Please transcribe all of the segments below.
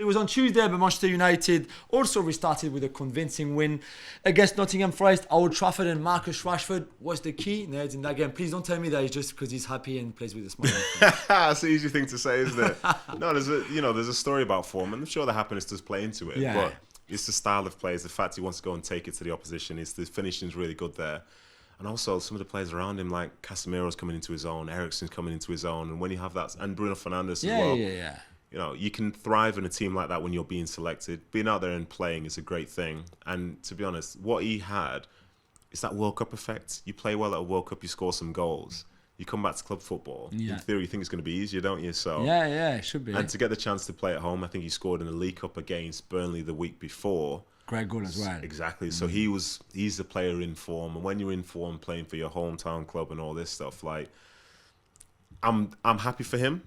was on Tuesday, but Manchester United also restarted with a convincing win against Nottingham Forest. Old Trafford, and Marcus Rashford was the key Neds in that game. Please don't tell me that it's just because he's happy and plays with a smile. That's an easy thing to say, isn't it? No, there's a story about form, and I'm sure the happiness does play into it. Yeah. But it's the style of play, it's the fact he wants to go and take it to the opposition. It's the finishing's really good there. And also some of the players around him, like Casemiro's coming into his own, Eriksen's coming into his own, and when you have that, and Bruno Fernandes as well. Yeah. You know, you can thrive in a team like that when you're being selected. Being out there and playing is a great thing. And to be honest, what he had is that World Cup effect. You play well at a World Cup, you score some goals. You come back to club football. Yeah. In theory, you think it's going to be easier, don't you? So Yeah, it should be. And to get the chance to play at home, I think he scored in the League Cup against Burnley the week before. Great goal as well. Exactly. So he's the player in form, and when you're in form, playing for your hometown club and all this stuff, like I'm happy for him.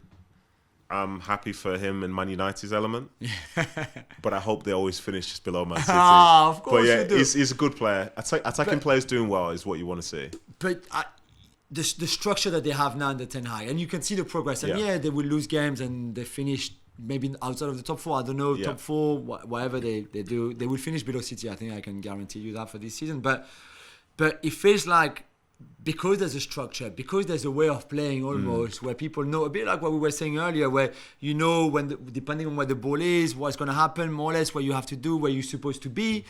I'm happy for him and Man United's element, but I hope they always finish just below Man City. Of course, but yeah, you do. he's a good player. Attacking players doing well is what you want to see. But the structure that they have now under Ten Hag, and you can see the progress. And they will lose games, and they finish maybe outside of the top four. I don't know, top four, whatever they do, they will finish below City. I think I can guarantee you that for this season. But it feels like, because there's a structure, because there's a way of playing almost where people know, a bit like what we were saying earlier, where you know depending on where the ball is, what's going to happen, more or less what you have to do, where you're supposed to be.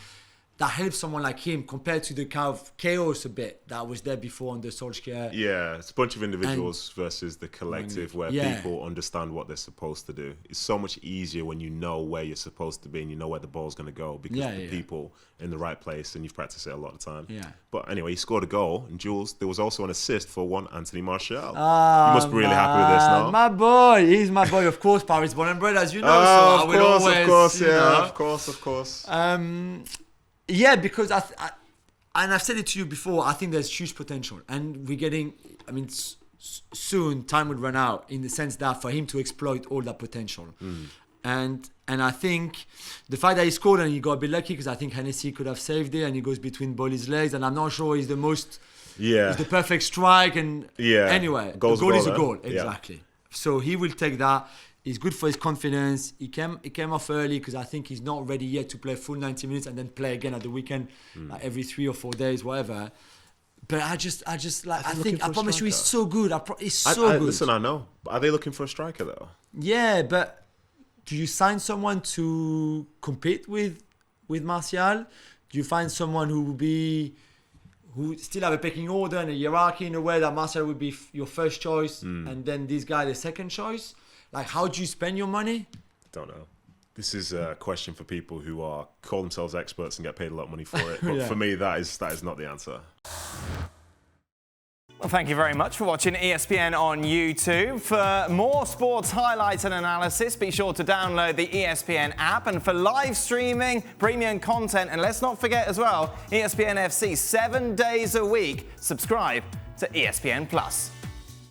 That helps someone like him compared to the kind of chaos a bit that was there before under Solskjaer. Yeah, it's a bunch of individuals versus the collective where people understand what they're supposed to do. It's so much easier when you know where you're supposed to be and you know where the ball's going to go because the people in the right place, and you've practiced it a lot of time. Yeah. But anyway, he scored a goal, and Jules, there was also an assist for one Anthony Martial. You must be really happy with this now. My boy, he's my boy, of course, Paris born and bred, as you know. Of course. Yeah, because I've said it to you before, I think there's huge potential. And we're getting, soon time would run out in the sense that for him to exploit all that potential. And I think the fact that he scored and he got a bit lucky, because I think Hennessy could have saved it, and he goes between Bolly's legs, and I'm not sure he's the most, he's the perfect strike. And anyway, the goal is a goal, exactly. So he will take that. It's good for his confidence. He came off early because I think he's not ready yet to play full 90 minutes and then play again at the weekend, like every 3 or 4 days, whatever. But I promise you, he's so good. He's so good. Listen, I know. But are they looking for a striker though? Yeah, but do you sign someone to compete with Martial? Do you find someone who still have a pecking order and a hierarchy in a way that Martial would be your first choice and then this guy the second choice? Like, how do you spend your money? Don't know. This is a question for people who call themselves experts and get paid a lot of money for it. But for me, that is not the answer. Well, thank you very much for watching ESPN on YouTube. For more sports highlights and analysis, be sure to download the ESPN app. And for live streaming, premium content, and let's not forget as well, ESPN FC 7 days a week. Subscribe to ESPN Plus.